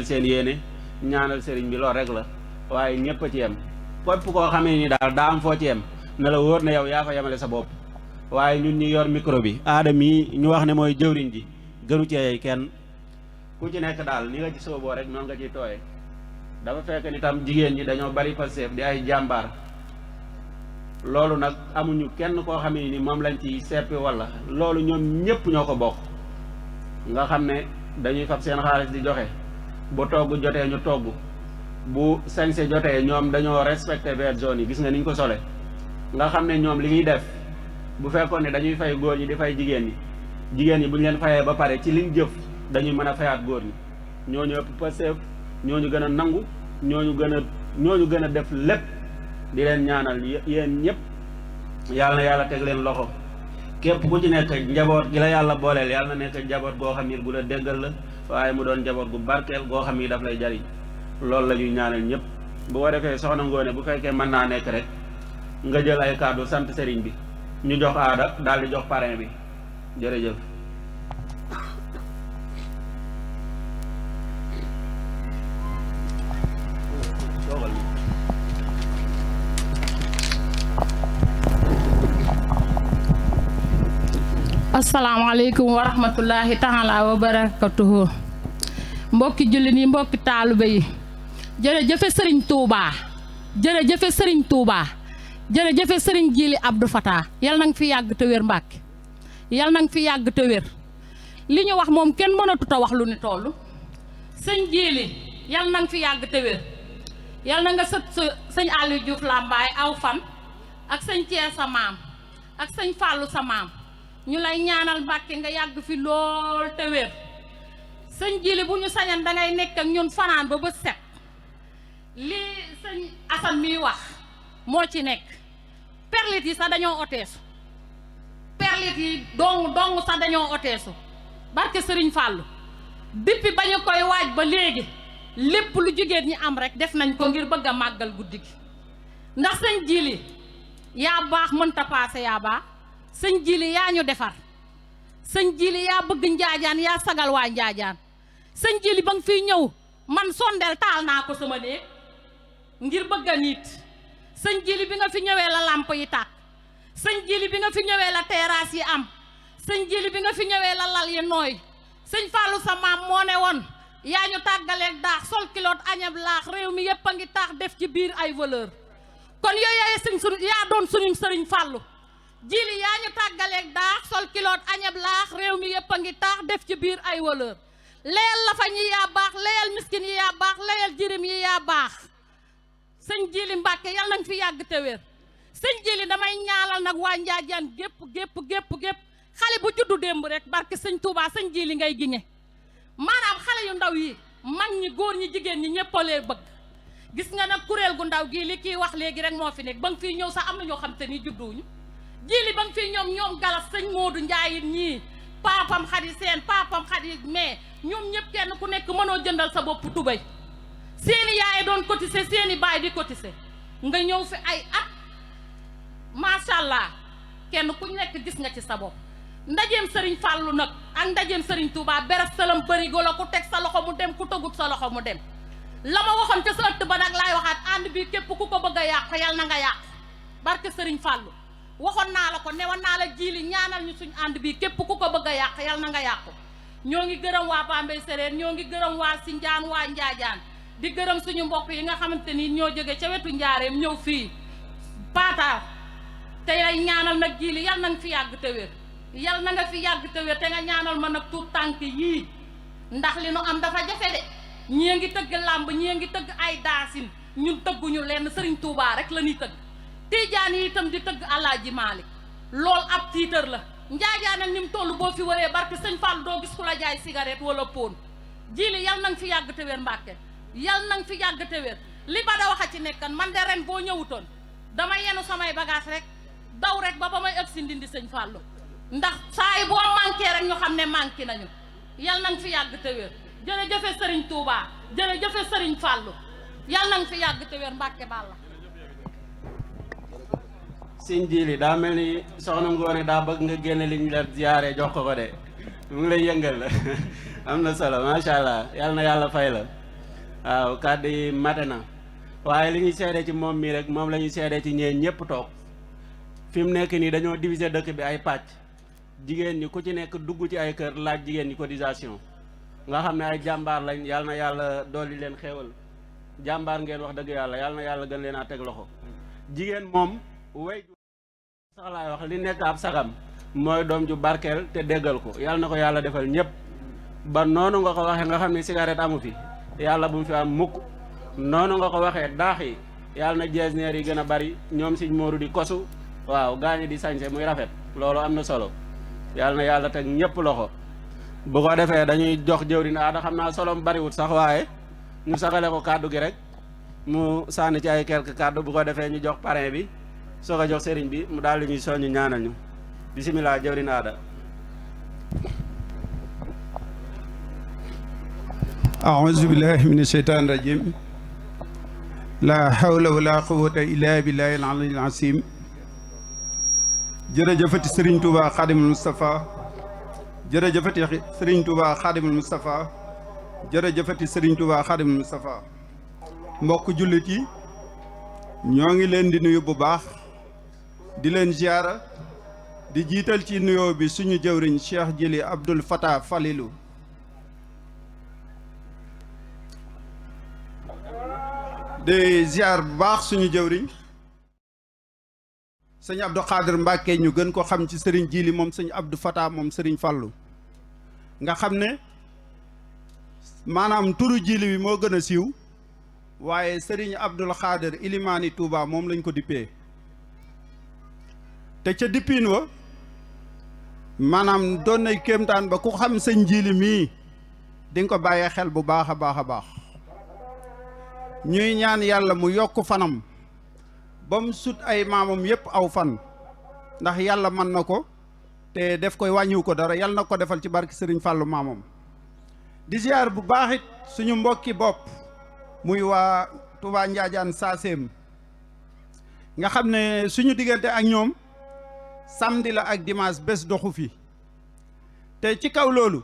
seen yéene ñaanal sëriñ bi lool rek la waaye ñëpp a ci yem képp koo xamee ni daal daa am foo ci yem na la wóor na yow yaa fa yemale sa bopp waaye ñun ñi yor micro bi aadam yi ñu wax ne mooy jëwriñ ji gënu cee kenn ku ci nekk daal ni nga ci sooboo rek noonu nga ciy tooyee dafa fekk ni tam jigéen ñi dañoo bari Pastef di ay jàmbaar loolu nag amuñu kenn koo xamee ni moom lañ ci seppi walla loolu ñoom ñëpp ñoo ko bokk nga xam ne dañuy fab seen xaalis di joxe bu togg jotee ñu togg bu sañse jotee ñoom dañoo respecté vert jaune yi gis nga niñ ko sole nga xam ne ñoom li ñuy def bu fekkoon ne dañuy fay góor ñi di fay jigéen ñi bu ñu leen fayee ba pare ci liñ jëf dañuy mën a fayaat góor ñi ñooñu ëpp Pastef ñooñu gën a nangu ñooñu gën a def lépp di leen ñaanal yéen ñëpp yàlla na yàlla teg leen loxo képp ku ci nekk njaboot gi la yàlla booleel yàlla na nekk njaboot goo xam ni bu la déggal la waaye mu doon njaboot gu barkeel goo xam ni daf lay jariñ loolu la ñuy ñaanal ñëpp bu ko defee soxna Ngoone bu fekkee mën naa nekk rek nga jël ay kàddu sant sëriñ bi ñu jox aada daal di jox parrain bi jërëjëf. asalaamaaleykum wa rahmatullahi taala wa barakatuhu mbokki jullit yi mbokki taalibe yi jërëjëfe sëriñ Touba jërëjëfe sëriñ Touba jërëjëfe sëriñ Jili Abdou Fatah yal na nga fi yàgg te wér Mbàkke yal na nga fi yàgg te wér li ñu wax moom kenn mënatut a wax lu ni toll sëñ Jili yal na nga fi yàgg te wér yal na nga sët sëñ Aliou Diouf Lambaay aw fan ak sëñ Thiès sa maam ak sëñ Fallou sa maam ñu lay ñaanal Mbàkke nga yàgg fi lool te wér sëñ Jili bu ñu sañan dangay nekk ak ñun fanaan ba bët set lii sëñ Asan miy wax moo ci nekk perlit yi sax dañoo oteesu perlit yi dong sax dañoo oteesu barke sëriñ Fàllu depuis ba ñu koy waaj ba léegi lépp lu jigéen ñi am rek def nañ ko ngir bëgg a màggal guddi gi ndax sëñ Jili yaa baax mënta paase yaa baax sëñ Jili yaa ñu defar sëñ Jili yaa bëgg njaajaan yaa sagal waa njaajaan sëñ Jili ba nga fiy ñëw man sondeel taal naa ko sama néeg ngir bëgg a niit sëñ Jili bi nga fi ñëwee la làmp yi tàkk sëñ Jili bi nga fi ñëwee la terrasse yi am sëñ Jili bi nga fi ñëwee la lal yi nooy sëñ Fallou sa maam moo ne woon yaa ñu tàggaleeg daax sol kiloot añab laax réew mi yépp a ngi taax def ci biir ay valeur kon yooyu yaa doon suñu sëriñ Fallou Jili yaa ñu tàggaleeg daax sol kiloot añab laax réew mi yépp a ngi taax def ci biir ay valeur layal lafañ yi yaa baax layal miskin yi yaa baax layal jirim yi yaa baax sëñ Jili Mbàkke yal nañ fi yàgg te wér sëñ Jili damay ñaalal nag waa Njaajaan gépp xale bu juddu démb rek barke sëñ Touba sëñ Jili ngay giñe maanaam xale yu ndaw yi mag ñi góor ñi jigéen ñi ñëpp a leen bëgg gis nga nag kuréel gu ndaw gii li kii wax léegi rek moo fi nekk ba nga fiy ñëw sax am na ñoo xam te ni judduwuñu Jili ba nga fiy ñoom galas sëñ Moodu Njaay ñii paapam xadi seen paapam xadi mais ñoom ñëpp kenn ku nekk mënoo jëndal sa bopp tubay seeni yaay doon cotiser seeni baay di cotiser nga ñëw fi ay at macha allah kenn ku nekk gis nga ci sa bopp ndajeem sëriñ Fàllu nag ak ndajeem sëriñ Touba beres salam bërigo la ku teg sa loxo mu dem ku tëgut sa loxo mu dem la ma waxoon ca sa ëtt ba nag laay waxaat ànd bi képp ku ko bëgg a yàq yal na nga yàq barke sëriñ Fàllu waxoon naa la ko newoon naa la Jili ñaanal ñu suñu ànd bi képp ku ko bëgg a yàq yal na nga yàqu ñoo ngi gërëm waa Bambey Séréer ñoo ngi gërëm waa Sinjaan waa Njaajaan di gërëm suñu mbokk yi nga xamante ni ñoo jóge ca wetu njaareem ñëw fii Paata te lay ñaanal nag Jili yal na nga fi yàgg te wér yal na nga fi yàgg te wér te nga ñaanal ma nag tuut tànk yii ndax li nu am dafa jafe de ñii ngi tëgg làmb ñii ngi tëgg ay daasin ñun tëgguñu lenn Sëriñ Tuubaa rek la ñuy tëgg Tijaan yi itam di tëgg Alaaji Maalik lool ab tiitër la Njaajaan ak ni mu toll boo fi waree barke sëñ Fall doo gis ku la jaay cigarette wala pon Jili yal na nga fi yàgg te wér Mbàkke yal na nga fi yàgg te wér li ba da waxa ci nekkan man de ren boo ñëwutoon dama yenu samay bagage rek daw rek ba may ëgg si ndindi sëñ Fallu ndax saa yi boo manqué rek ñu xam ne manqué nañu yal na nga fi yàgg te wér jërëjëfe sëriñ Touba jërëjëfe sëriñ Fallu yal na nga fi yàgg te wér Mbàkke Balla sëñ Jili daa mel ni soxna Ngoone daa bëgg nga génne liñ la ziyaare jox ko de mu ngi lay yëngal la am na solo macha allah yal na yàlla fay la waaw kàddu yi mate na waaye li ñuy seede ci moom mii rek moom la ñuy seede ci ñeen ñëpp toog fi mu nekk nii dañoo diviser dëkk bi ay pàcc jigéen ñi ku ci nekk dugg ci ay kër laaj jigéen ñi cotisation nga xam ne ay jàmbaar lañ yàlla na yàlla dolli leen xéewal jàmbaar ngeen wax dëgg yàlla yàlla na yàlla gën leen a teg loxo jigéen moom way sax laay wax li nekk ab sagam mooy doom ju barkeel te déggal ko yàlla na ko yàlla defal ñëpp ba noonu nga ko waxee nga xam ne cigarette amu fi yàlla bu mu fi am mukk noonu nga ko waxee daax yi yàlla na jeesneer yi gën a bari ñoom siñ mooru di kosu waaw gaañi di sañse muy rafet loolu am na solo yàlla na yàlla teg ñëpp loxo bu ko defee dañuy jox jëwriñ Aada xam naa solom bariwut sax waaye ñu saxale ko kàddu gi rek mu sànni ci ay quelques kàddu bu ko defee ñu jox parrain bi soo ko jox sëriñ bi mu daal di ñuy soññu ñaanal ñu bisimilah jëwriñ Aada. أعوذ بالله من الشيطان الرجيم لا حول ولا قوة إلا بالله العلي العظيم jërëjëfati Serigne Touba Khadimul Moustapha jërëjëfati Serigne Touba Khadimul Moustapha jërëjëfati Serigne Touba Khadimul Moustapha mbokk jullit yi ñoo ngi leen di nuyu bu baax di leen ziara di jiital ci nuyoo bi suñu jëwriñ Cheikh Jili Abdoul Fatah Falilou de ziar bu baax suñu jëwriñ sëñ Abdou Khadir Mbacke ñu gën ko xam ci sëriñ Jili moom sëñ Abdou Fatah moom sëriñ Fallou nga xam ne maanaam turu Jili bi moo gën a siiw waaye sëriñ Abdoul Khadir Ilimani Touba moom lañ ko dippee te ca dippiin wa maanaam doon nay kéemtaan ba ku xam sëñ Jili mii di nga ko bàyyee xel bu baax a baax a baax ñuy ñaan yàlla mu yokk fanam ba mu sut ay maamam yépp aw fan ndax yàlla mën na ko te def koy wàññiwu ko dara yàlla na ko defal ci barki sëriñ Fàllu maamam di ziar bu baax it suñu mbokki bopp muy waa Touba Njaajaan Saaseem nga xam ne suñu diggante ak ñoom samedi la ak dimanche bés doxu fi te ci kaw loolu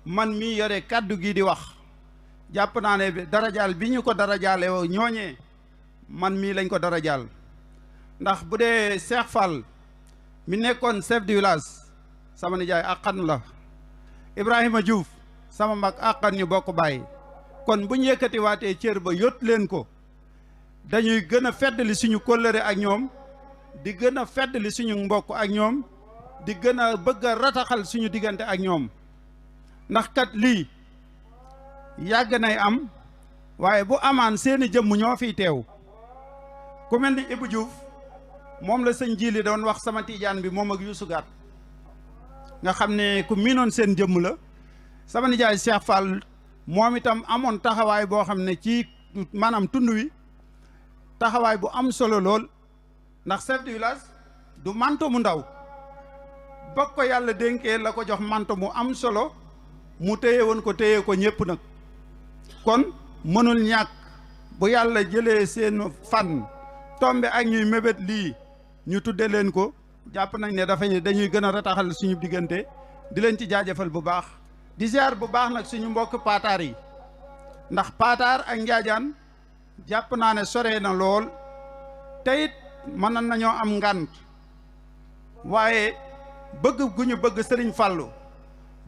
man mii yore kàddu gi di wax jàpp naa ne darajaal bi ñu ko darajaale ñooñee man mii lañ ko darajaal ndax bu dee Cheikh Fall mi nekkoon chef du village sama nijaay àqan la Ibrahima Diouf sama mag àqan ñu bokk bàyyi kon bu ñu yëkkati waatee cër ba yót leen ko dañuy gën a feddali suñu kóllëre ak ñoom di gën a feddali suñu mbokk ak ñoom di gën a bëgg a rataxal suñu diggante ak ñoom ndax kat lii yàgg nay am waaye bu amaan seeni jëmm ñoo fiy teew ku mel ni Ibou Diouf moom la sëñ Jili doon wax sama tiijaan bi moom ak Youssou Gat nga xam ne ku miinoon seen jëmm la sama nijaay Cheikh Fall moom itam amoon taxawaay boo xam ne ci maanaam tund wi taxawaay bu am solo lool ndax chef du village du manto mu ndaw ba ko yàlla dénkee la ko jox manto mu am solo mu téye woon ko téye ko ñépp nag kon mënul ñàkk bu yàlla jëlee seen fan tombe ak ñuy mébét lii ñu tudde leen ko jàpp nañ ne dañuy gën a rataxal suñu diggante di leen ci jaajëfal bu baax di ziar bu baax nag suñu mbokk paataar yi ndax paataar ak njaajaan jàpp naa ne sore na lool te it mën nañoo am ngànt waaye bëgg gu ñu bëgg sëriñ Fàllu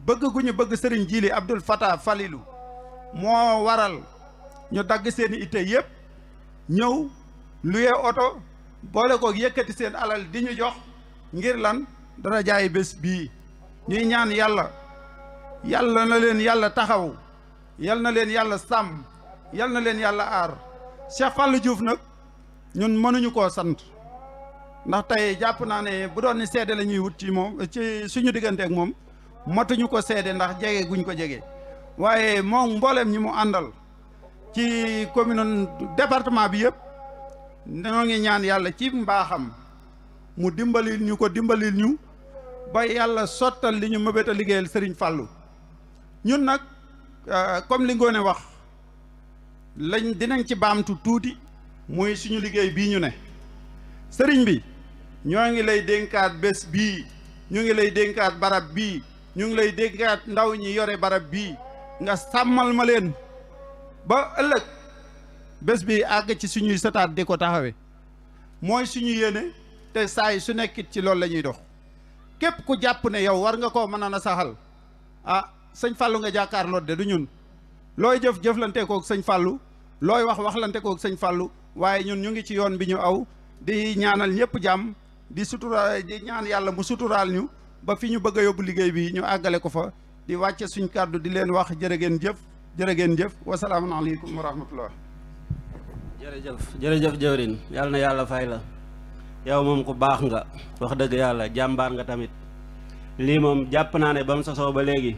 bëgg gu ñu bëgg sëriñ Jili Abdoul Fatah Falilou moo waral ñu dagg seeni itte yépp ñëw luye oto boole ko yëkkati seen alal di ñu jox ngir lan dara jaay bés bii ñuy ñaan yàlla na leen yàlla taxaw yal na leen yàlla sàmm yal na leen yàlla aar Cheikh Fallou Diouf nag ñun mënuñu koo sant ndax tey jàpp naa ne bu doon ni seede la ñuy wut ci moom ci suñu diggante ak moom matuñu ko seede ndax jege guñ ko jege waaye moom mbooleem ñi mu àndal ci commune département bi yëpp ñoo ngi ñaan yàlla ci mbaaxam mu dimbalil ñu ko dimbalil ñu ba yàlla sottal li ñu mëbét a liggéeyal Serigne Fallou ñun nag comme li Ngoone wax dinañ ci baamtu tuuti muy suñu liggéey bii ñu ne sëriñ bi ñoo ngi lay dénkaat bés bii ñu ngi lay dénkaat barab bii ñu ngi lay dénkaat ndaw ñi yore barab bii nga sàmmal ma leen ba ëllëg bés bi àgg ci suñuy sëtaat di ko taxawe mooy suñu yéene te saa yi su nekkit ci loolu la ñuy dox képp ku jàpp ne yow war nga koo mën a saxal ah sëñ Fallou nga jàkkaarloo de du ñun looy jëf jëflante kook sëñ Fallou looy wax waxlante kook sëñ Fallou waaye ñun ñu ngi ci yoon bi ñu aw di ñaanal ñëpp jàmm di suturaal di ñaan yàlla mu suturaal ñu ba fi ñu bëgg a yóbbu liggéey bi ñu àggale ko fa di wàcce suñ kàddu di leen wax jërë ngeen jëf wasalaamualeykum wa rahmatullah. jërëjëf jëwrin yàlla na yàlla fay la yow moom ku baax nga wax dëgg yàlla jàmbaar nga tamit lii moom jàpp naa ne ba mu sosoo ba léegi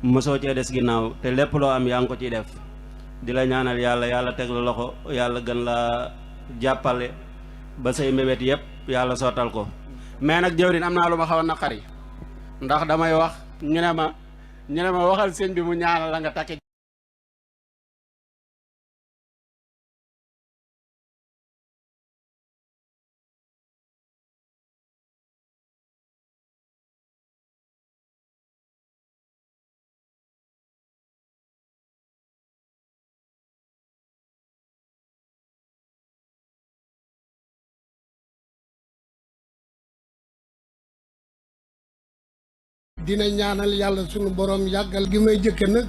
mosoo cee des ginnaaw te lépp loo am yaa ngi ko ciy def di la ñaanal yàlla teg la loxo yàlla gën la jàppale ba say mbébét yëpp yàlla sottal ko mais nag jëwrin am naa lu ma xaw a naqari ndax damay wax ñu ne ma waxal sëñ bi mu ñaanal la nga takki dina ñaanal yàlla sunu borom yàggal gi may jëkke nag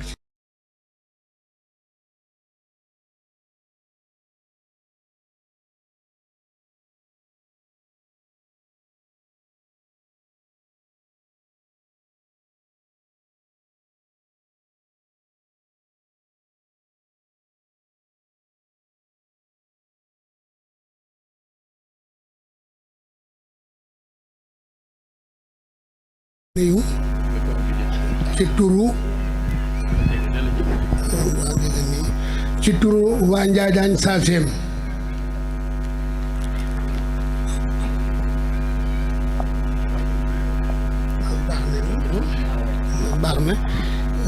nuyu ci turu waa Njaajaan Saaseem baax na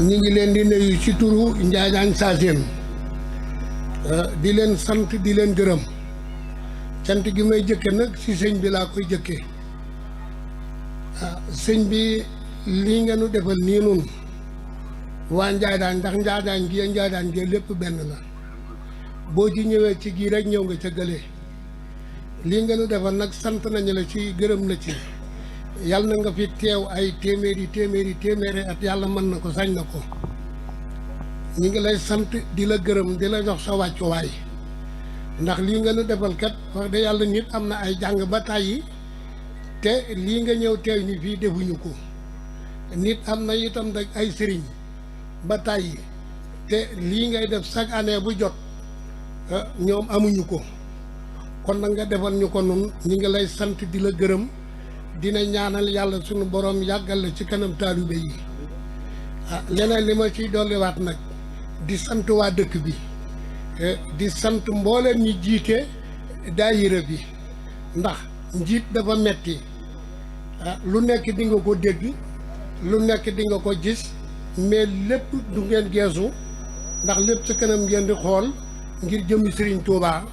ñu ngi leen di nuyu ci turu Njaajaan Saaseem di leen sant di leen gërëm cant gi may jëkke nag ci sëñ bi laa koy jëkke sëñ bi lii nga nu defal nii nun waa Njaadaan ndax Njaadaan gi Njaadaan gi lépp benn la boo ci ñëwee ci gii rek ñëw nga ca gële lii nga nu defal nag sant nañu la ci gërëm la ci yàlla na nga fi teew ay téeméeri at yàlla mën na ko sañ na ko ñi ngi lay sant di la gërëm di la jox sa wàccuwaay ndax lii nga nu defal kat wax de yàlla nit am na ay jàng ba tàyyi te lii nga ñëw teew ni fii defuñu ko nit am na itam rek ay sëriñ ba tàyyi te lii ngay def chaque année bu jot ñoom amuñu ko kon nag nga defal ñu ko nun ñi ngi lay sant di la gërëm dina ñaanal yàlla sunu borom yàggal la ci kanam taalibe yi leneen li ma ciy dolliwaat nag di sant waa dëkk bi di sant mbooleem ñi jiite daayira bi ndax njiit dafa metti lu nekk di nga ko dégg lu nekk di nga ko gis mais lépp du ngeen geesu ndax lépp ci kanam ngeen di xool ngir jëmi Serigne Touba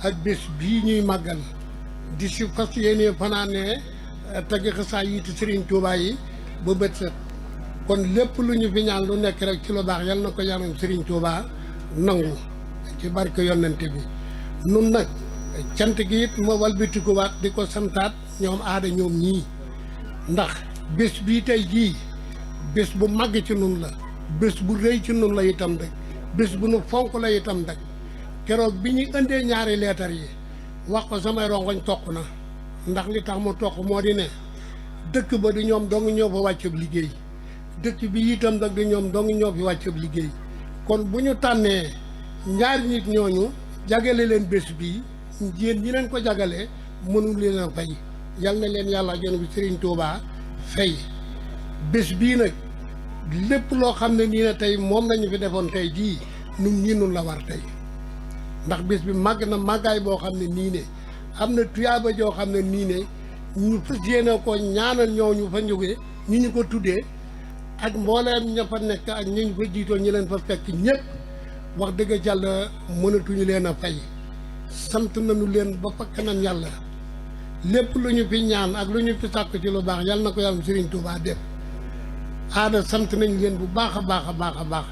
ak bés bii ñuy màggal di si fas yéene fanaanee tagg xasaa yiiti Serigne Touba yi ba bët set kon lépp lu ñu fi ñaan lu nekk rek ci lu baax yal na ko yaram Serigne Touba nangu ci barke yonente bi nun nag cant gi it ma walbatikuwaat di ko santaat ñoom aada ñoom ñii ndax bés bii tey jii bés bu màgg ci nun la bés bu rëy ci nun la itam rek bés bu nu fonk la itam rek keroog bi ñu indee ñaari leetar yi wax ko samay rongoñ toq na ndax li tax mu toq moo di ne dëkk ba di ñoom dong ñoo fa wàccab liggéey dëkk bi itam nag di ñoom dong ñoo fi wàccab liggéey kon bu ñu tànnee ñaari nit ñooñu jagale leen bés bii yéen ñi leen ko jagalee mënul leen a fay yal na leen yàlla jën bi Serigne Touba fay bés bii nag lépp loo xam ne nii ne tey moom lañu fi defoon tey jii nun ñii nun la war tey ndax bés bi màgg na màggaay boo xam ne nii ne am na tuyaaba joo xam ne nii ne ñu fas yéene ko ñaanal ñooñu fa jógee ñi ñu ko tuddee ak mbooleem ña fa nekk ak ñi ñu fa jiitoon ñi leen fa fekk ñëpp wax dëgg yàlla mënatuñu leen a fay sant nañu leen ba fa kanam yàlla lépp lu ñu fi ñaan ak lu ñu fi sàkk ci lu baax yàlla na ko yàlla Serigne Touba def aada sant nañ leen bu baax a baax a baax a baax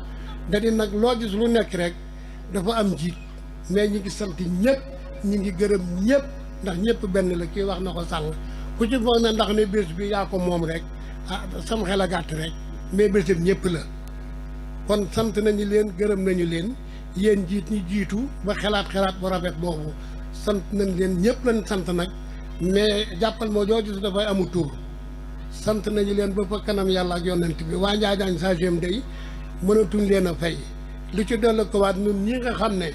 da di nag loo gis lu nekk rek dafa am njiit mais ñi ngi sant ñëpp ñi ngi gërëm ñëpp ndax ñëpp benn la kii wax na ko sànq ku ci foog na ndax ne bés bi yaa ko moom rek sam xel a gàtt rek mais bésam ñëpp la kon sant nañu leen gërëm nañu leen yéen njiit ñi jiitu ba xalaat bu rafet boobu sant nañ leen ñëpp lañ sant nag mais jàppal moo joo gis dafay amu tur sant nañu leen ba fa kanam yàlla ak yonent bi waa Njaajaan sagem day mënatuñ leen a fay lu ci dolli ko waat ñun ñi nga xam ne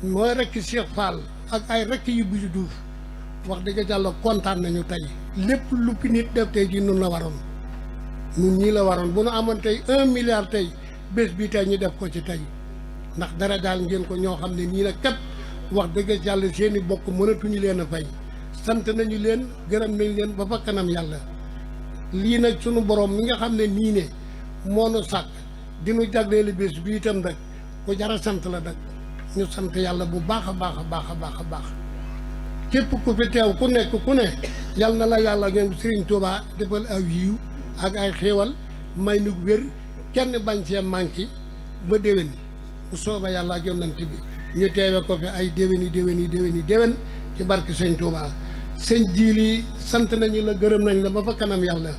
mooy rekk Cheikh Fall ak ay rekk yu bu duuf wax dëgg yàlla kontaan nañu tey lépp lu fi nit def tey ji nun la waroon nun ñii la waroon bu nu amoon tey 1 milliard tey bés bi tey ñu def ko ci tey ndax dara daal ngeen ko ñoo xam ne nii la kat wax dëgg yàlla seen i bokk mënatuñu leen a fay sant nañu leen gërëm nañu leen ba fa kanam yàlla lii nag sunu borom mi nga xam ne nii ne moo nu sàkk dinu jagleeli bés bi itam nag ku jara sant la nag ñu sant yàlla bu baax a baax a baax a baax a baax képp ku fi teew ku nekk ku ne yal na la yàlla ngeen Serigne Touba defal aw yiw ak ay xéewal may nu wér kenn bañ cee manqué ba déwén bu sooba yàlla ak yonent bi ñu teewe ko fi ay déwén ci barke Sëñ Touba sëñ Jili sant nañu la gërëm nañ la ba fa kanam yàlla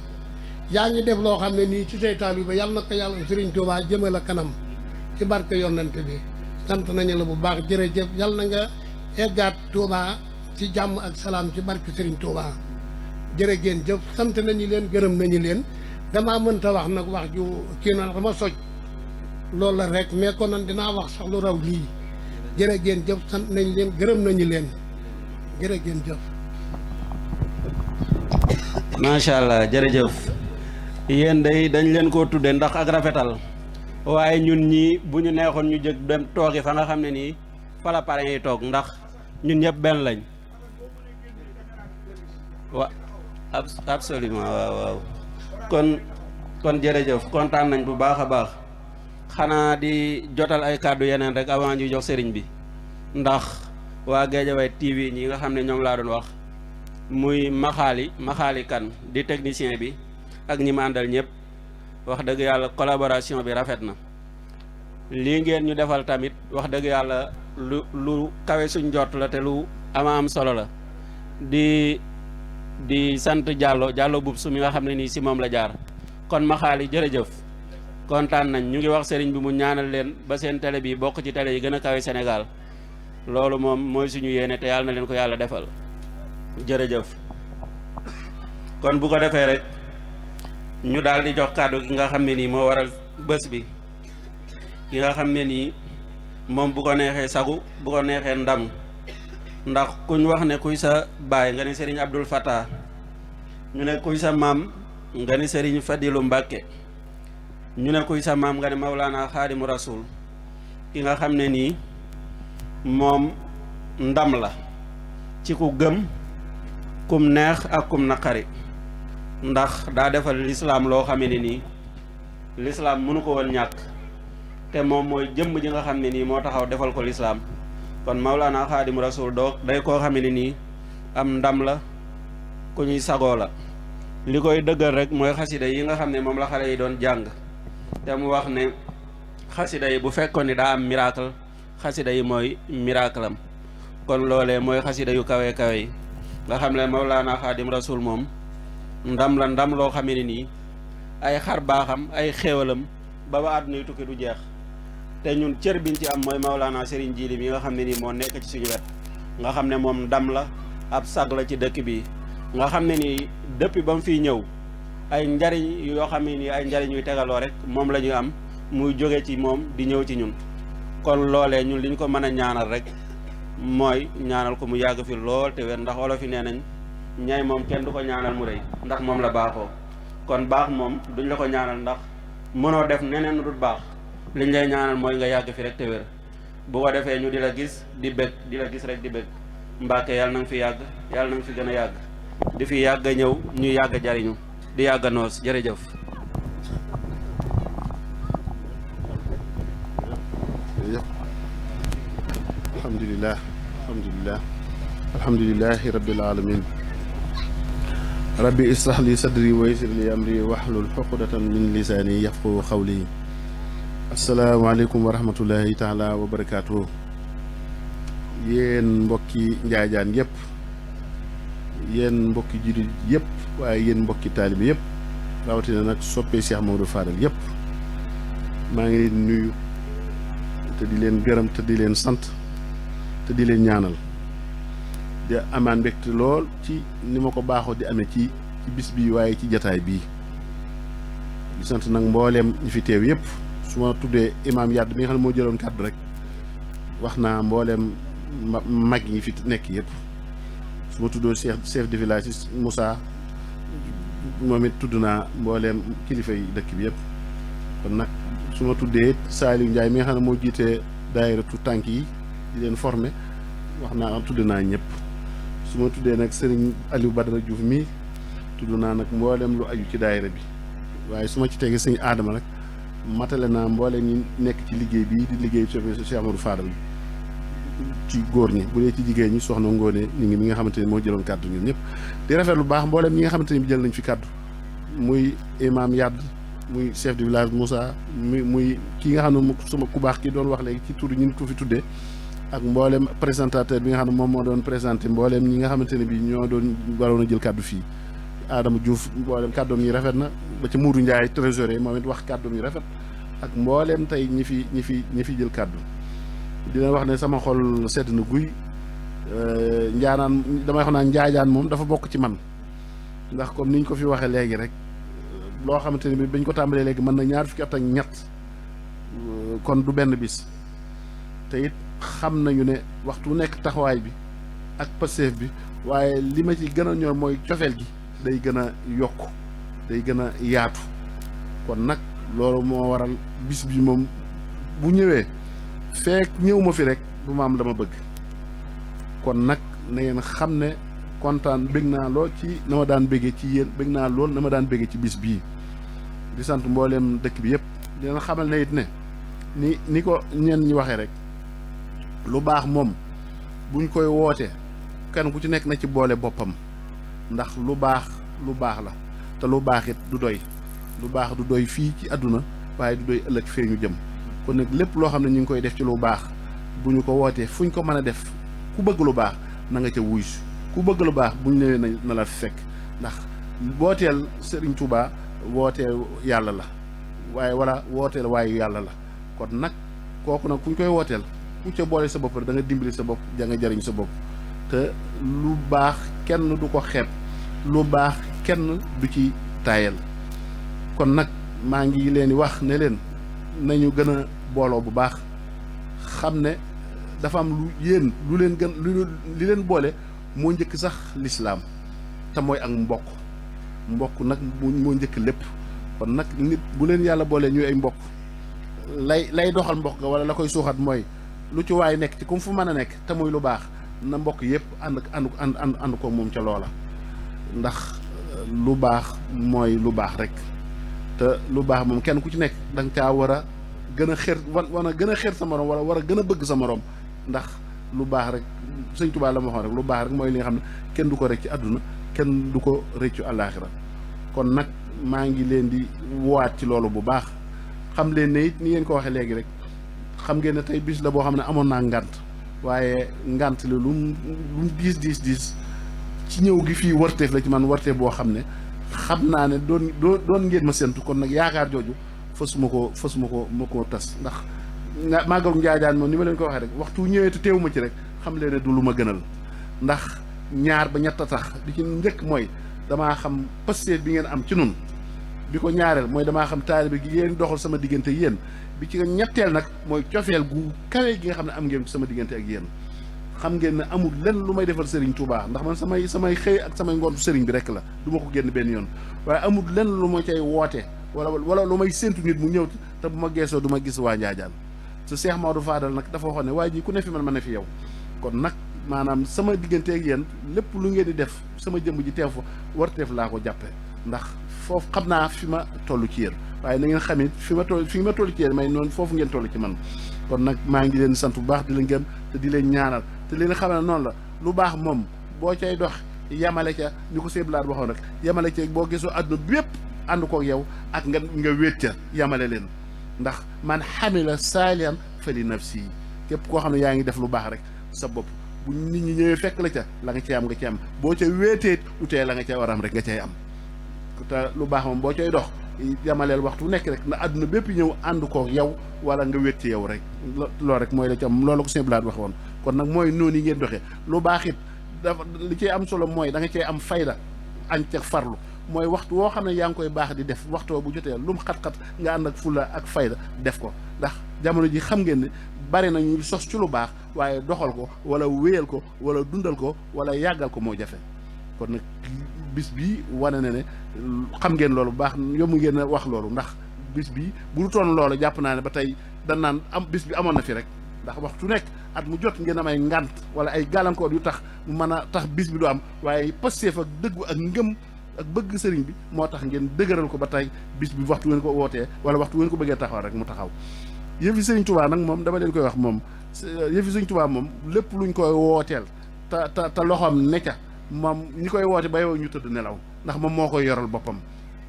yaa ngi def loo xam ne nii ci say taalibe yàlla na ko yàlla Serigne Touba jëme la kanam ci barke yonent bi sant nañu la bu baax jërëjëf yàlla na nga eggaat Touba ci jàmm ak salaam ci barke Serigne Touba jërë ngeen jëf sant nañu leen gërëm nañu leen damaa mënta wax nag wax ju kii na dama soj loolu la rek mais kon nag dinaa wax sax lu raw lii jërë ngeen jëf sant nañ leen gërëm nañu leen jërë ngeen jëf. macha allah jërëjëf yéen day dañ leen koo tudde ndax ak rafetal waaye ñun ñii bu ñu neexoon ñu jëg dem toogi fa nga xam ne nii fa la parrain yi toog ndax ñun ñëpp benn lañ absolument waaw kon jërëjëf kontaan nañ bu baax a baax xanaa di jotal ay kàddu yeneen rek avant ñu jox sëriñ bi ndax waa Guédiawaye TV ñi nga xam ne ñoom laa doon wax muy maxaali kan di technicien bi ak ñi ma àndal ñëpp wax dëgg yàlla collaboration bi rafet na lii ngeen ñu defal tamit wax dëgg yàlla lu kawe suñ jot la te lu am solo la di sant Diallo bub su mi nga xam ne nii si moom la jaar kon maxaali jërëjëf kontaan nañ ñu ngi wax sëriñ bi mu ñaanal leen ba seen télé bi bokk ci télé yi gën a kawe Sénégal loolu moom mooy suñu yéene te yàlla na leen ko yàlla defal jërëjëf kon bu ko defee rek ñu daal di jox kàddu gi nga xam ne nii moo waral bés bi ki nga xam ne nii moom bu ko neexee sagu bu ko neexee ndam ndax kuñ wax ne kuy sa baay nga ne Serigne Abdoul Fattah ñu ne kuy sa maam nga ne Serigne Fadilou Mbacke ñu ne kuy sa maam nga ne Maulana Khadimu Rasoul ki nga xam ne nii moom ndam la ci ku gëm kum neex ak kum naqari ndax daa defal lislaam loo xamee ne nii lislaam mënu ko woon ñàkk te moom mooy jëmm ji nga xam ne nii moo taxaw defal ko lislaam kon Maulana Khadimu Rasoul doo day koo xamee ne nii am ndam la ku ñuy sagoo la li koy dëggal rek mooy xasida yi nga xam ne moom la xale yi doon jàng te mu wax ne xasida yi bu fekkoon ni daa am miracle xasida yi mooy miracle am kon loolee mooy xasida yu kawe kawe yi nga xam ne Maulana Khadim Rasoul moom ndam la ndam loo xamee ne nii ay xar baaxam ay xéewalam ba ba àdduna yu tukki du jeex te ñun cër biñ ci am mooy Maulana Serigne Djily mi nga xam ne nii moo nekk ci suñu wet nga xam ne moom ndam la ab sag la ci dëkk bi nga xam ne nii depuis ba mu fiy ñëw ay njariñ yoo xam ne nii ay njariñ yuy tegaloo rek moom la ñuy am muy jóge ci moom di ñëw ci ñun kon loolee ñun li ñu ko mën a ñaanal rek mooy ñaanal ko mu yàgg fi lool te wér ndax olof yi nee nañ ñay moom kenn du ko ñaanal mu rëy ndax moom la baaxoo kon baax moom duñ la ko ñaanal ndax mënoo def neneen lu dul baax liñ lay ñaanal mooy nga yàgg fi rek te wér bu ko defee ñu di la gis di bëgg di la gis rek di bëgg Mbàkke yàlla na nga fi yàgg yàlla na nga fi gën a yàgg di fi yàgg a ñëw ñu yàgg jariñu di yàgg a noos jërëjëf. alhamdulilahi rabbil alamin rabbi israh li sadri wa yassir li amri wahlul uqdatan min lisani yafqahu qawli asalaamaaleykum wa rahmatullahi taala wa barakaatu. Yéen mbokki njaajaan yëpp, yéen mbokki jullit yëpp, waaye yéen mbokki taalibe yëpp, rawatina nag soppee Cheikh Mamadou Fadal yëpp, maa ngi leen nuyu te di leen gërëm te di leen sant te di leen ñaanal, di amaan mbégte lool ci ni ma ko baaxoo di amee ci bis bii waaye ci jataay bii. di sant nag mbooleem ñi fi teew yëpp. su ma tuddee imaam Yàdd mi nga xam ne moo jëloon kàddu rek wax naa mbooleem mag ñi fi nekk yëpp. su ma tuddoo chef de village Moussa moom it tudd naa mbooleem kilifa yi dëkk bi yëpp. kon nag su ma tuddee Saliou Ndiaye mi nga xam ne moo jiitee daayira tu tànk yi di leen formé wax naa tudd naa ñëpp. su ma tuddee nag Serigne Aliou Badara Diouf mi tudd naa nag mbooleem lu aju ci daayira bi. waaye su ma ci tegee sëñ Adama nag matale naa mbooleem ñi nekk ci liggéey bii di liggéey Cheikh Amadou Fadal ci góor ñi. bu dee ci jigéen ñi soxna Ngóone ni ngi mi nga xamante ne moo jëloon kàddu ñun ñëpp di rafet lu baax mbooleem ñi nga xamante ne bi jël nañ fi kàddu muy imam Yàdd muy chef de village Moussa muy kii nga xam ne sama ku baax ki doon wax léegi ci tur ñu ni ko fi tuddee ak mbooleem présentateur bi nga xam ne moom moo doon présenté mbooleem ñi nga xamante ne bi ñoo doon waroon a jël kàddu fii Adama Diouf mbooleem kàddoom yi rafet na ba ci Mourou Ndiaye trésorier moom it wax kàddoom yi rafet ak mbooleem tey ñi fi jël kàddu dina wax ne sama xol sedd na guy. njaanaan damay wax naa njaajaan moom dafa bokk ci man ndax comme niñ ko fi waxee léegi rek loo xamante ne bi bañ ko tàmbalee léegi mën na ñaar fukki at ak ñett kon du benn bis te it xam nañu ne waxtu nekk taxawaay bi ak passeef bi waaye li ma ci gën a ñor mooy cofeel gi day gën a yokk day gën a yaatu. kon nag loolu moo waral bis bi moom bu ñëwee fekk ñëw ma fi rek du ma am dama bëgg. kon nag na ngeen xam ne kontaan bëgg naa lool ci na ma daan bëggee ci yéen bëgg naa lool na ma daan bëggee ci bis bii. di sant mbooleem dëkk bi yëpp di leen xamal ne it ne ni ko ñenn ñi waxee rek lu baax moom buñ koy woote kenn ku ci nekk na ci boole boppam. ndax lu baax la te lu baax it du doy. lu baax du doy fii ci àdduna waaye du doy ëllëg fee ñu jëm. kon nag lépp loo xam ne ñu ngi koy def ci lu baax bu ñu ko wootee fu ñu ko mën a def ku bëgg lu baax na nga ca wuy si ku bëgg lu baax bu ñu ñëwee na la fekk. ndax wooteel Serigne Touba wooteel yàlla la waaye wala wooteel waayu yàlla la. kon nag kooku nag ku ñu koy wooteel ku ca boole sa bopp rek da nga dimbali sa bopp da nga jariñ sa bopp. te lu baax kenn du ko xeeb lu baax kenn du ci taayal. kon nag maa ngi leen di wax ne leen nañu gën a booloo bu baax xam ne dafa am lu leen gën li leen boole moo njëkk sax lislaam te mooy ak mbokk nag moo njëkk lépp. kon nag nit bu leen yàlla boolee ñuy ay mbokk lay doxal mbokk ga wala la koy suuxat mooy lu ci waay nekk ci comme fu mën a nekk te muy lu baax na mbokk yëpp ànd ko moom ca loola. ndax lu baax mooy lu baax rek te lu baax moom kenn ku ci nekk da nga caa war a gën a xër war a gën a xër sa morom wala war a gën a bëgg sa morom. ndax lu baax rek Sëñ Tuubaa la ma waxoon rek lu baax rek mooy li nga xam ne kenn du ko rek ci àdduna kenn du ko rëccu àllaaxira. kon nag maa ngi leen di woowaat ci loolu bu baax xam leen ne it ni ngeen ko waxee léegi rek xam ngeen ne tey bis la boo xam ne amoon naa ngànt waaye ngànt la lu mu diis ci ñëw gi fii warteef la ci man warteef boo xam ne xam naa ne doon ngeen ma séntu. kon nag yaakaar jooju fasuma ko tas. ndax màggalu Njaajaan moom ni ma leen ko waxee rek waxtu ñëwee te teewu ma ci rek xam leen ne du lu ma gënal. ndax ñaar ba ñett a tax di ci njëkk mooy damaa xam pasteef bi ngeen am ci nun bi ko ñaareel mooy damaa xam taalibe gi ngeen doxal sama diggante yéen bi ci ñetteel nag mooy cofeel gu kawe gi nga xam ne am ngeen sama diggante ak yéen. xam ngeen ne amul lenn lu may defal Serigne Touba ndax man samay xëy ak samay ngontu Serigne bi rek la du ma ko génn benn yoon waaye amul lenn lu ma cay woote wala lu may séntu nit mu ñëw te bu ma geesoo du ma gis waa Njaajaan. te Cheikh Mamadou Fadal nag dafa waxoon ne waa ji ku ne fi man ma ne fi yow. kon nag maanaam sama diggante ak yéen lépp lu ngeen di def sama jëmm ji teew fa warteef laa ko jàppe ndax foofu xam naa fi ma toll ci yéen waaye na ngeen xam it fi ma toll ci yéen may noonu foofu ngeen toll ci man. kon nag maa ngi leen sant bu baax di leen gëm te di leen ñaanal te leen xam ne noonu la lu baax moom boo cay dox yamale ca ni ko seeblaat waxoon rek yamale ca boo gisoo àdduna bi yépp ànd kook yow ak nga wéet ca yamale leen ndax man xamila saalihan fa li nafsi képp koo xam ne yaa ngi def lu baax rek sa bopp bu nit ñi ñëwee fekk la ca la nga cay am nga ci am boo ca wéeteet utee la nga cay war am rek nga cay am te lu baax moom boo cay dox jamaleel waxtu nekk rek na àdduna bépp ñëw ànd ko yow wala nga wét ci yow rek loolu rek mooy la ci am loolu ko sëñ Blaat wax woon kon nag mooy noonu yi ngeen doxee lu baax it dafa li ciy am solo mooy da nga cay am fayda añ ca farlu mooy waxtu woo xam ne yaa ngi koy baax di def waxtu bu jotee lu mu xat-xat nga ànd ak fulla ak fayda def ko ndax jamono ji xam ngeen ne bari na ñu sos ci lu baax waaye doxal ko wala wéyal ko wala dundal ko wala yàggal ko moo jafe kon nag bis bi wane na ne xam ngeen loolu bu baax yomb ngeen a wax loolu ndax bis bi bu du toon loolu jàpp naa ne ba tey dan naan am bis bi amoon na fi rek ndax waxtu nekk at mu jot ngeen am ay ngànt wala ay gàllankoor yu tax mu mën a tax bis bi du am waaye passeef ak dëggu ak ngëm ak bëgg sëriñ bi moo tax ngeen dëgëral ko ba tey bis bi waxtu ngeen ko wootee wala waxtu ngeen ko bëggee taxaw rek mu taxaw yëfi sëriñ Tuubaa nag moom dama leen koy wax moom yëfi sëriñ Tuubaa moom lépp luñ koy wooteel te loxoom ne ca moom ñi koy woote ba yow ñu tëdd nelaw ndax moom moo koy yoral boppam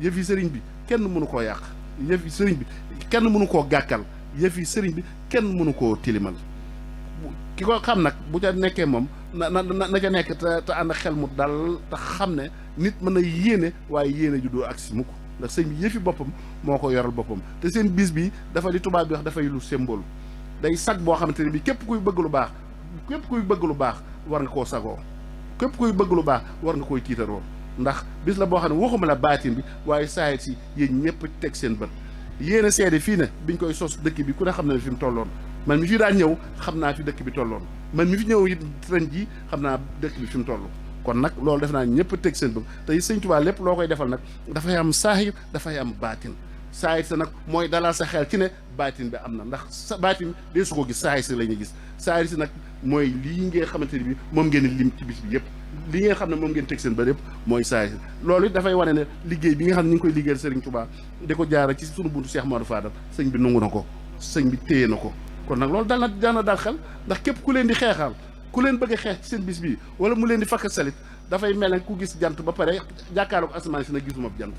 yëfi sëriñ bi kenn mënu koo yàq yëfi sëriñ bi kenn mënu koo gàkkal yëfi sëriñ bi kenn mënu koo tilimal ki ko xam nag bu ca nekkee moom na ca nekk te ànd xel mu dal te xam ne nit mën na yéene waaye yéene ju doo agsi mukk ndax sëñ bi yëfi boppam moo ko yoral boppam te seen bis bi dafa li tubaab bi wax dafay lu symbole day sag boo xamante ne bi képp kuy bëgg lu baax war nga koo sagoo képp kuy bëgg lu baax war nga koy tiitaroo ndax bis la boo xam ne waxuma la baatin bi waaye saayit si yéen ñëpp teg seen bët yéen a seede fii ne biñ koy sos dëkk bi ku ne xam na ne fi mu tolloon man mi fi daan ñëw xam naa fi dëkk bi tolloon man mi fi ñëw it ren jii xam naa dëkk bi fi mu toll kon nag loolu def naa ñëpp teg seen bët te sëñ Tuubaa lépp loo koy defal nag dafay am saahir dafay am baatin saahir sa nag mooy dalal sa xel ci ne baatin bi am na ndax sa baatin dee su ko gis saahir si la ñuy gis saahir si nag mooy lii ngeen xamante ni bi moom ngeen lim ci bis bi yëpp li ngeen xam ne moom ngeen teg seen bët yëpp mooy saahir loolu it dafay wane ne liggéey bi nga xam ne ñu ngi koy liggéeyal Sëriñ Tuubaa di ko jaara ci sunu buntu Cheikh Modou Fadal sëñ bi nangu na ko sëñ bi téye na ko kon nag loolu dana dal xel ndax képp ku leen di xeexal ku leen bëgg a xeex ci seen bis bii wala mu leen di fakk salit dafay mel ne ku gis jant ba pare jàkkaarloo ko asamaan si nag gisuma jant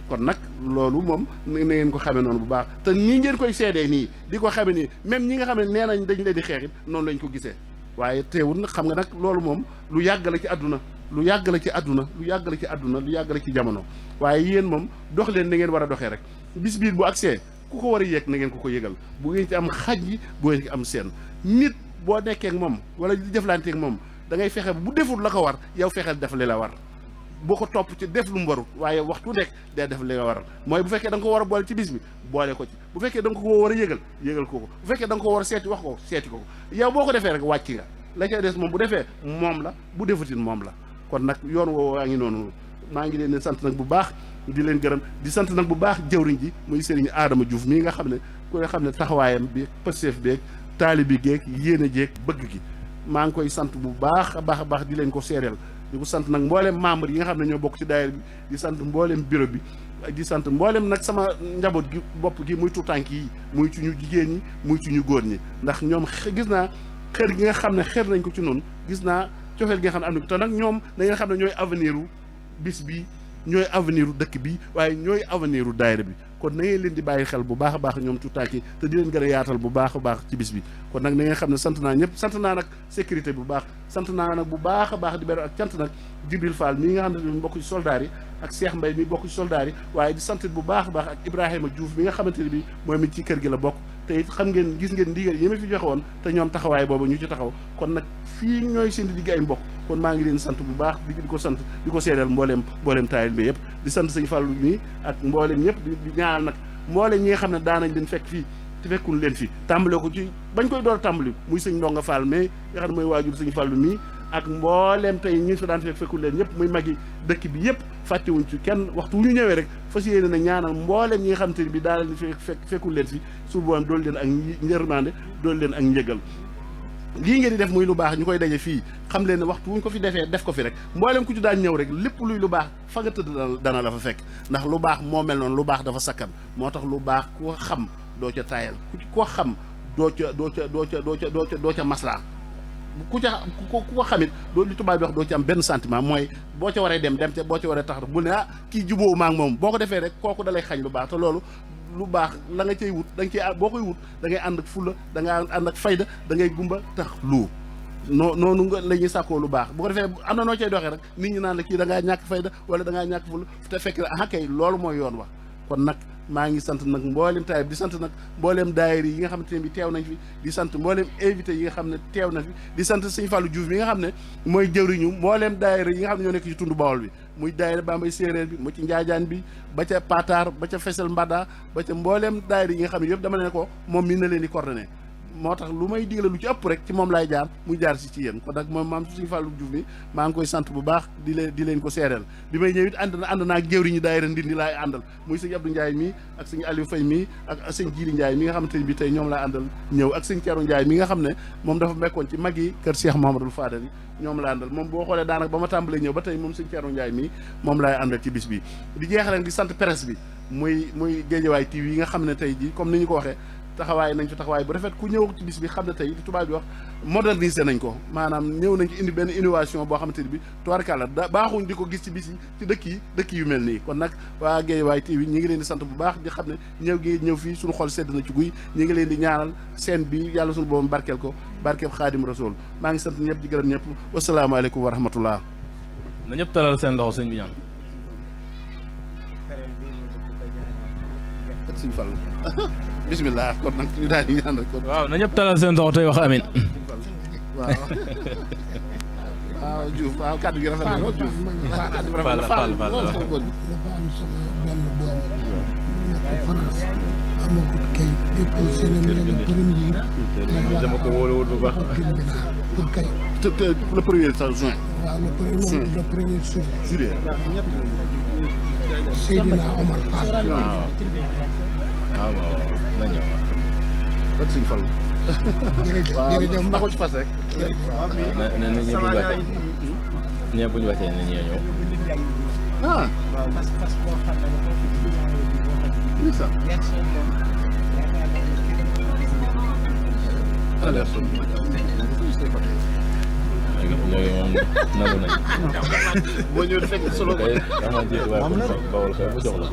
kon nag loolu moom na ngeen ko xamee noonu bu baax te nii ngeen koy seedee nii di ko xamee nii même ñi nga xam ne nee nañ dañ leen di xeex it noonu lañ ko gisee waaye teewul nag xam nga nag loolu moom lu yàgg la ci àdduna lu yàgg la ci àdduna lu yàgg la ci àdduna lu yàgg la ci jamono waaye yéen moom dox leen na ngeen war a doxee rek bis biir bu agsee ku ko war a yëg na ngeen ko yëgal bu ngeen ci am xaj yi bu ngeen ci am seen nit boo nekkee ak moom wala di jëflanteeg moom da ngay fexe bu deful la ko war yow fexeel def li la war boo ko topp ci def lu mu warut waaye waxtu nekk day def li nga waral mooy bu fekkee da nga ko war a boole ci bis bi boole ko ci bu fekkee da nga ko war a yëgal ko bu fekkee da nga ko war a seeti wax ko seeti ko yow boo ko defee rek wàcc nga la ca des moom bu defee moom la bu defutin moom la kon nag yoon woo waa ngi noonu maa ngi leen di sant nag bu baax di leen gërëm di sant nag bu baax jëwriñ ji muy Serigne Adama Diouf mii nga xam ne ku nga xam ne taxawaayam bi pëseef beeg taalibi geeg yéene jeeg bëgg gi maa ngi koy sant bu baax a baax di leen ko seereel di ko sant nag mboolem membre yi nga xam ne ñoo bokk ci daayira bi di sant mboolem bureau bi di sant mboolem nag sama njaboot gi bopp gi muy tuutànk yi muy ci ñu jigéen ñi muy ci ñu góor ñi ndax ñoom gis naa xër gi nga xam ne xër nañ ko ci noonu gis naa cofeel gi nga xam ne am na te nag ñoom da nga xam ne ñooy avenir u bis bi ñooy avenir u dëkk bi waaye ñooy avenir u daayira bi kon na ngeen leen di bàyyi xel bu baax a baax ñoom tuutànk yi te di leen gën a yaatal bu baax a baax ci bis bi kon nag na ngeen xam ne sant naa ñëpp sant naa nag sécurité bu baax sant naa nag bu baax a baax di beral ak cant nag Jibril Fall mii nga xam ne bokk ci soldaar yi ak Cheikh Mbaye mi bokk ci soldaar yi waaye di sant bu baax a baax ak Ibrahima Diouf mi nga xamante ne bi mooy mi ci kër gi la bokk te it xam ngeen gis ngeen ndigal yi ma fi joxe woon te ñoom taxawaay boobu ñu ci taxaw kon nag fii ñooy seen digg ay mbokk kon maa ngi leen sant bu baax di ko sant di ko seedeel mbooleem taayil bi yëpp di sant sëñ Fallu nii ak mbooleem ñëpp di ñaanal nag mbooleem ñi nga xam ne daanañ leen fekk fii te fekkul leen fi tàmbale ko ci bañ koy door a tàmbali muy sëñ Ndonga Fall mais nga xam ne mooy waajur sëñ Fallu mii ak mbooleem tey ñi fa daan fekkul leen ñëpp muy magi dëkk bi yëpp fàttewuñ ci kenn waxtu wu ñu ñëwee rek fas yéene na ñaanal mbooleem ñi nga xam te bi daa leen fekkul leen fi su boobaa doolu leen ak njërmande doolu leen ak njëgal lii ngeen di def muy lu baax ñu koy daje fii xam leen ne waxtu wuñ ko fi defee def ko fi rek mbooleem ku ci daan ñëw rek lépp luy lu baax fa nga tëdd dana la fa fekk ndax lu baax moo mel noonu lu baax dafa sakkan moo tax lu baax ku xam doo ca taayal ku xam doo ca maslaa ku ko xamit doo li tubaab bi wax doo ci am benn sentiment mooy boo ca waree dem ca boo ca waree tax bu ne kii jubóowu maa ngi moom boo ko defee rek kooku dalay xañ lu baax te loolu lu baax la nga cay wut da nga cay boo koy wut da ngay ànd ak fulla da ngay ànd ak fayda da ngay gumba tax lu noonu nga la ñuy sàkkoo lu baax bu ko defee am na noo cay doxee rek nit ñi naan la kii da ngaa ñàkk fayda wala da ngaa ñàkk fulla te fekk na kay loolu mooy yoon wax kon nag maa ngi sant nag mboolem taayib di sant nag mboolem daayira yi nga xamante ne bi teew nañ fi di sant mboolem invité yi nga xam ne teew na fi di sant sëñ Fallou Diouf mi nga xam ne mooy jëwriñu mboolem daayira yi nga xam ne ñoo nekk ci tund Bawol bi muy daayira Bambey séeréer bi mu ci njaajaan bi ba ca Patar ba ca Fesel Mbada ba ca mboolem daayira yi nga xam ne yëpp dama ne ko moom mi na leen di coordonné moo tax lu may digle lu ci ëpp rek ci moom laay jaar muy jaar si ci yéen kon nag moom maam suñu Fallou Diouf mi maa ngi koy sant bu baax di leen ko seereel bi may ñëw it ànd naa ak jëwriñu daayira Ndindi laay àndal muy sëñ Abdou Ndiaye mii ak sëñ Aliou Faye mii ak sëñ Jili Ndiaye mi nga xamante ne bi tey ñoom laa àndal ñëw ak sëñ Thierno Ndiaye mi nga xam ne moom dafa mekkoon ci mag yi kër Cheikh Mouhamadoul Fadel yi ñoom laa àndal moom boo xoolee daanaka ba ma tàmbalee ñëw ba tey moom sëñ Thierno Ndiaye mii moom laay àndal ci bis bi di jeexale di sant presse bi muy Guédiawaye TV yi nga xam ne tey ji comme ni ñu ko waxee taxawaay nañ fi taxawaay bu rafet ku ñëw ci bis bi xam ne tey li tubaab bi wax moderniser nañ ko maanaam ñëw nañ ci indi benn innovation boo xamante ni bi tubaarkàlla baaxuñ di ko gis ci bis yi ci dëkk yu mel nii kon nag waa Guédiawaye TV ñi ngi leen di sant bu baax di xam ne ñëw fii suñu xol sedd na ci guy ñi ngi leen di ñaanal seen bi yàlla suñu boobam barkeel ko barkeel Xaadim Rasul maa ngi sant ñëpp di gërëm ñëpp wasalaamaaleykum wa rahmatullah na ñëpp talal seen loxo sëñ bi ñaan sëñ Fall bismillah kon nag ñu daal di ñaan rek kon waaw na ñëpp talal seen loxo tey wax amin waaw waaw Diouf waaw kàddu gi rafet na lool Diouf Fall dafa am sama benn doom nekk France amagut kay déposé na le premier dama ko wóolu bu baax pour kay le premier juin waaw le premier juillet Seydina Omar Fall waaw na ñëw ak sëñ Fall jërëjëf na ko ci fas rek na ñëpp buñu wàccee ñëpp buñu wàccee na ñëw ah léegi moom nangu nañ boo ñëwee fekk solo kay dama jiitu waaye Bawol kay bu jox la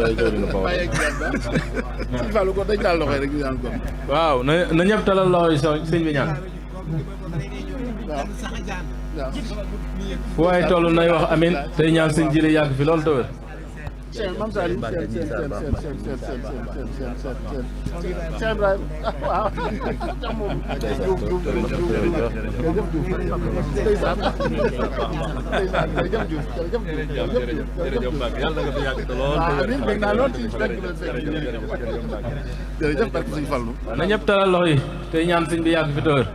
yaay jëwriñu Bawol sëñ Fall ko dañ daal loxoy rek ñu ñaan ko waaw na ñëpp talal loxo yi sëñ bi ñaan waaw fu waaye toll nay wax amin tey ñaan sëñ Jili yàgg fi loolu tawér Cheikh Mame Saliou Cheikh Ibrahima waaw jox moom Diouf jërëjëf Mbacke yàlla nga fi yàgg te lool amiin bëgg naa lool ci fekk jërëjëf barke sëñ Fallu na ñëpp talal loxo yi tey ñaan sëñ bi yàgg fi tawér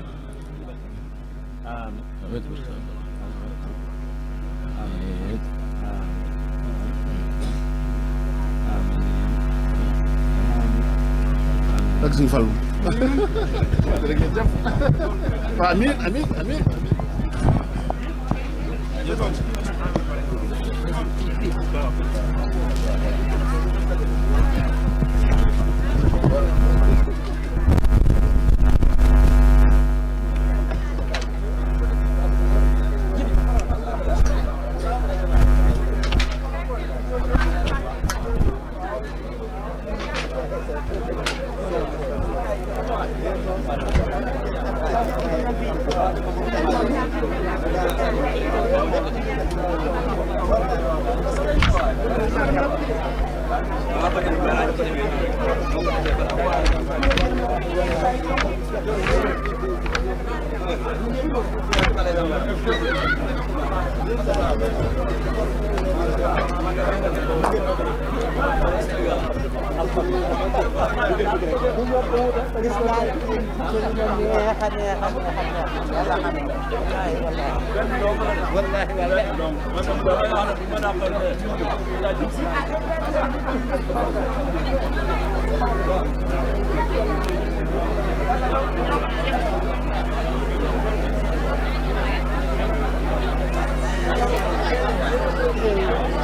ak sëñ Fallu jërëjëf waaw amiin amiin amiin Thank you.